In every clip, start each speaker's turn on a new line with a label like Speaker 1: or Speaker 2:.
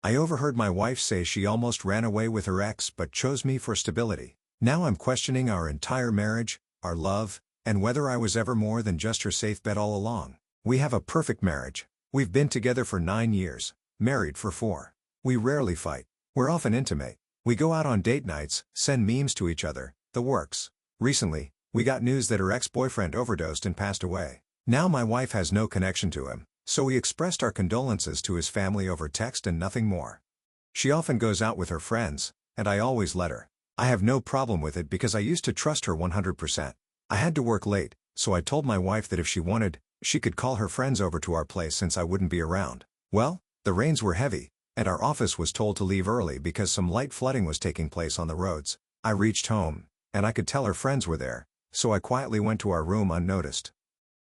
Speaker 1: I overheard my wife say she almost ran away with her ex but chose me for stability. Now I'm questioning our entire marriage, our love, and whether I was ever more than just her safe bet all along. We have a perfect marriage. We've been together for 9 years, married for 4. We rarely fight. We're often intimate. We go out on date nights, send memes to each other, the works. Recently, we got news that her ex-boyfriend overdosed and passed away. Now my wife has no connection to him, so we expressed our condolences to his family over text and nothing more. She often goes out with her friends, and I always let her. I have no problem with it because I used to trust her 100%. I had to work late, so I told my wife that if she wanted, she could call her friends over to our place since I wouldn't be around. Well, the rains were heavy, and our office was told to leave early because some light flooding was taking place on the roads. I reached home, and I could tell her friends were there, so I quietly went to our room unnoticed.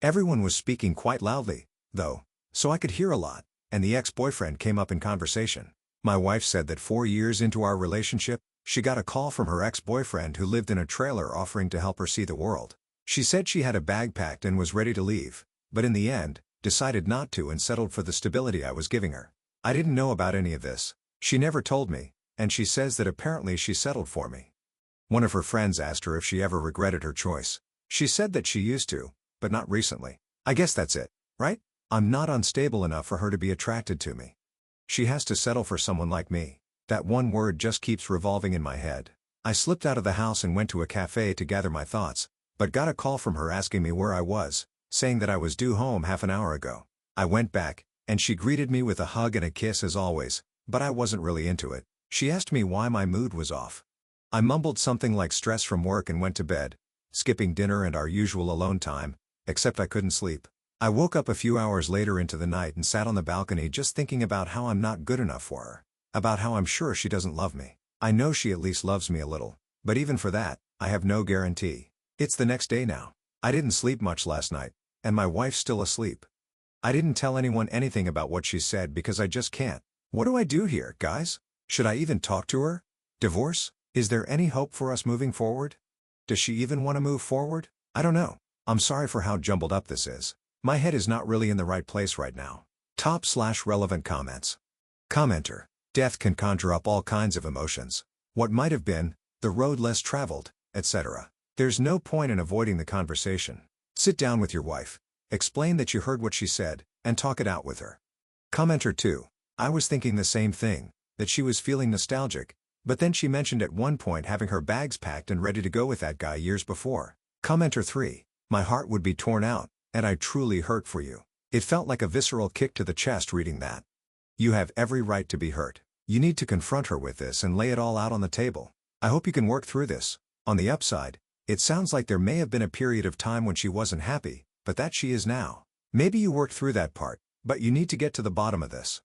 Speaker 1: Everyone was speaking quite loudly, though, so I could hear a lot, and the ex-boyfriend came up in conversation. My wife said that 4 years into our relationship, she got a call from her ex-boyfriend who lived in a trailer offering to help her see the world. She said she had a bag packed and was ready to leave, but in the end, decided not to and settled for the stability I was giving her. I didn't know about any of this. She never told me, and she says that apparently she settled for me. One of her friends asked her if she ever regretted her choice. She said that she used to, but not recently. I guess that's it, right? I'm not unstable enough for her to be attracted to me. She has to settle for someone like me. That one word just keeps revolving in my head. I slipped out of the house and went to a cafe to gather my thoughts, but got a call from her asking me where I was, saying that I was due home half an hour ago. I went back, and she greeted me with a hug and a kiss as always, but I wasn't really into it. She asked me why my mood was off. I mumbled something like stress from work and went to bed, skipping dinner and our usual alone time, except I couldn't sleep. I woke up a few hours later into the night and sat on the balcony just thinking about how I'm not good enough for her. About how I'm sure she doesn't love me. I know she at least loves me a little, but even for that, I have no guarantee. It's the next day now. I didn't sleep much last night, and my wife's still asleep. I didn't tell anyone anything about what she said because I just can't. What do I do here, guys? Should I even talk to her? Divorce? Is there any hope for us moving forward? Does she even want to move forward? I don't know. I'm sorry for how jumbled up this is. My head is not really in the right place right now. Top/relevant comments. Commenter. Death can conjure up all kinds of emotions. What might have been, the road less traveled, etc. There's no point in avoiding the conversation. Sit down with your wife, explain that you heard what she said, and talk it out with her. Commenter 2. I was thinking the same thing, that she was feeling nostalgic, but then she mentioned at one point having her bags packed and ready to go with that guy years before. Commenter 3. My heart would be torn out, and I truly hurt for you. It felt like a visceral kick to the chest reading that. You have every right to be hurt. You need to confront her with this and lay it all out on the table. I hope you can work through this. On the upside, it sounds like there may have been a period of time when she wasn't happy, but that she is now. Maybe you worked through that part, but you need to get to the bottom of this.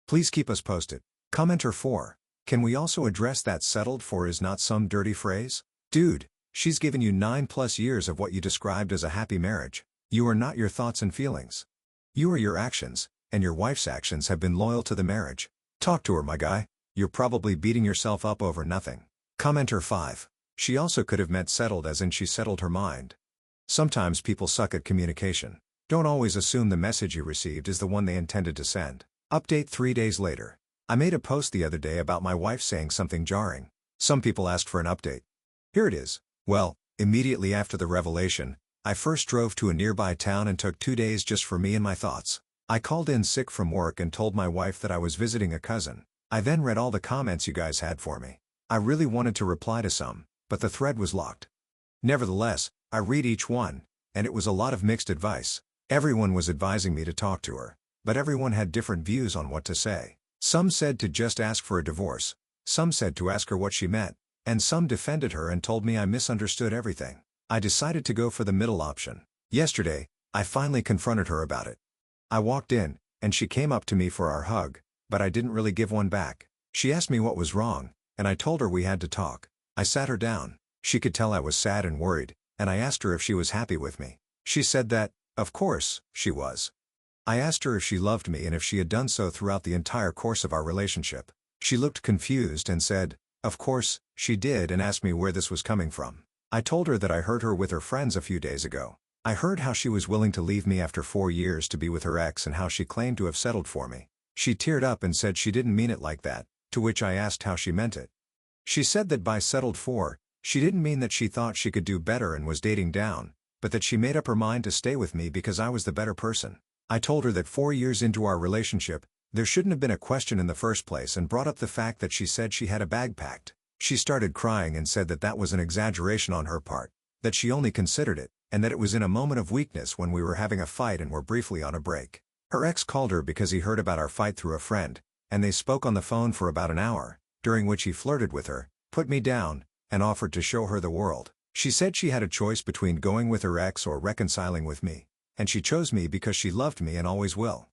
Speaker 1: Please keep us posted. Commenter 4. Can we also address that settled for is not some dirty phrase? Dude, she's given you 9+ years of what you described as a happy marriage. You are not your thoughts and feelings. You are your actions, and your wife's actions have been loyal to the marriage. Talk to her, my guy. You're probably beating yourself up over nothing. Commenter 5. She also could have meant settled as in she settled her mind. Sometimes people suck at communication. Don't always assume the message you received is the one they intended to send. Update 3 days later. I made a post the other day about my wife saying something jarring. Some people asked for an update. Here it is. Well, immediately after the revelation, I first drove to a nearby town and took 2 days just for me and my thoughts. I called in sick from work and told my wife that I was visiting a cousin. I then read all the comments you guys had for me. I really wanted to reply to some, but the thread was locked. Nevertheless, I read each one, and it was a lot of mixed advice. Everyone was advising me to talk to her, but everyone had different views on what to say. Some said to just ask for a divorce, some said to ask her what she meant, and some defended her and told me I misunderstood everything. I decided to go for the middle option. Yesterday, I finally confronted her about it. I walked in, and she came up to me for our hug, but I didn't really give one back. She asked me what was wrong, and I told her we had to talk. I sat her down. She could tell I was sad and worried, and I asked her if she was happy with me. She said that, of course, she was. I asked her if she loved me and if she had done so throughout the entire course of our relationship. She looked confused and said, of course, she did, and asked me where this was coming from. I told her that I heard her with her friends a few days ago. I heard how she was willing to leave me after 4 years to be with her ex and how she claimed to have settled for me. She teared up and said she didn't mean it like that, to which I asked how she meant it. She said that by settled for, she didn't mean that she thought she could do better and was dating down, but that she made up her mind to stay with me because I was the better person. I told her that 4 years into our relationship, there shouldn't have been a question in the first place and brought up the fact that she said she had a bag packed. She started crying and said that that was an exaggeration on her part, that she only considered it, and that it was in a moment of weakness when we were having a fight and were briefly on a break. Her ex called her because he heard about our fight through a friend, and they spoke on the phone for about an hour, during which he flirted with her, put me down, and offered to show her the world. She said she had a choice between going with her ex or reconciling with me, and she chose me because she loved me and always will.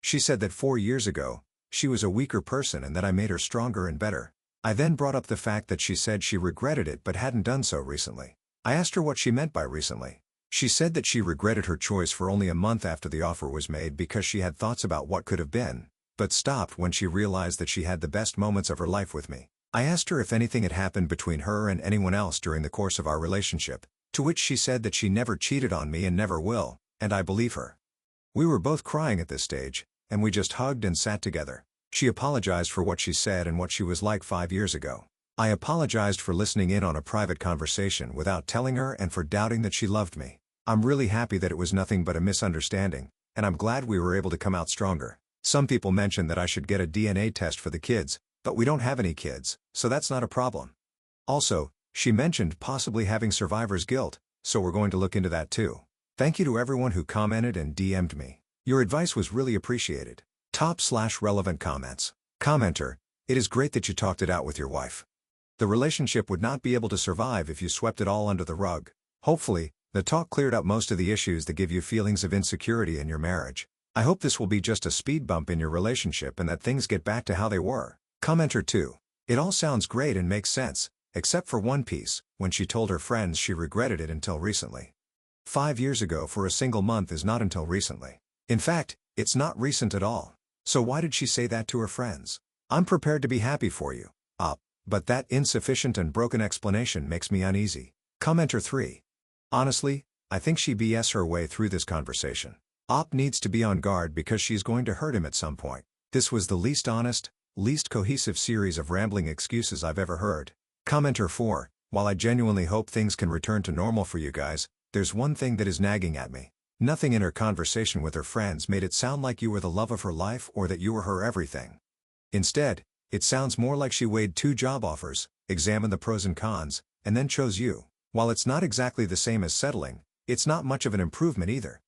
Speaker 1: She said that 4 years ago, she was a weaker person and that I made her stronger and better. I then brought up the fact that she said she regretted it but hadn't done so recently. I asked her what she meant by recently. She said that she regretted her choice for only a month after the offer was made because she had thoughts about what could have been, but stopped when she realized that she had the best moments of her life with me. I asked her if anything had happened between her and anyone else during the course of our relationship, to which she said that she never cheated on me and never will, and I believe her. We were both crying at this stage, and we just hugged and sat together. She apologized for what she said and what she was like 5 years ago. I apologized for listening in on a private conversation without telling her and for doubting that she loved me. I'm really happy that it was nothing but a misunderstanding, and I'm glad we were able to come out stronger. Some people mentioned that I should get a DNA test for the kids, but we don't have any kids, so that's not a problem. Also, she mentioned possibly having survivor's guilt, so we're going to look into that too. Thank you to everyone who commented and DM'd me. Your advice was really appreciated. Top/relevant comments. Commenter, it is great that you talked it out with your wife. The relationship would not be able to survive if you swept it all under the rug. Hopefully, the talk cleared up most of the issues that give you feelings of insecurity in your marriage. I hope this will be just a speed bump in your relationship and that things get back to how they were. Commenter 2. It all sounds great and makes sense, except for one piece, when she told her friends she regretted it until recently. 5 years ago for a single month is not until recently. In fact, it's not recent at all. So why did she say that to her friends? I'm prepared to be happy for you, but that insufficient and broken explanation makes me uneasy. Commenter 3. Honestly, I think she BS her way through this conversation. Needs to be on guard because she's going to hurt him at some point. This was the least honest, least cohesive series of rambling excuses I've ever heard. Commenter 4. While I genuinely hope things can return to normal for you guys, there's one thing that is nagging at me. Nothing in her conversation with her friends made it sound like you were the love of her life or that you were her everything. Instead, it sounds more like she weighed 2 job offers, examined the pros and cons, and then chose you. While it's not exactly the same as settling, it's not much of an improvement either.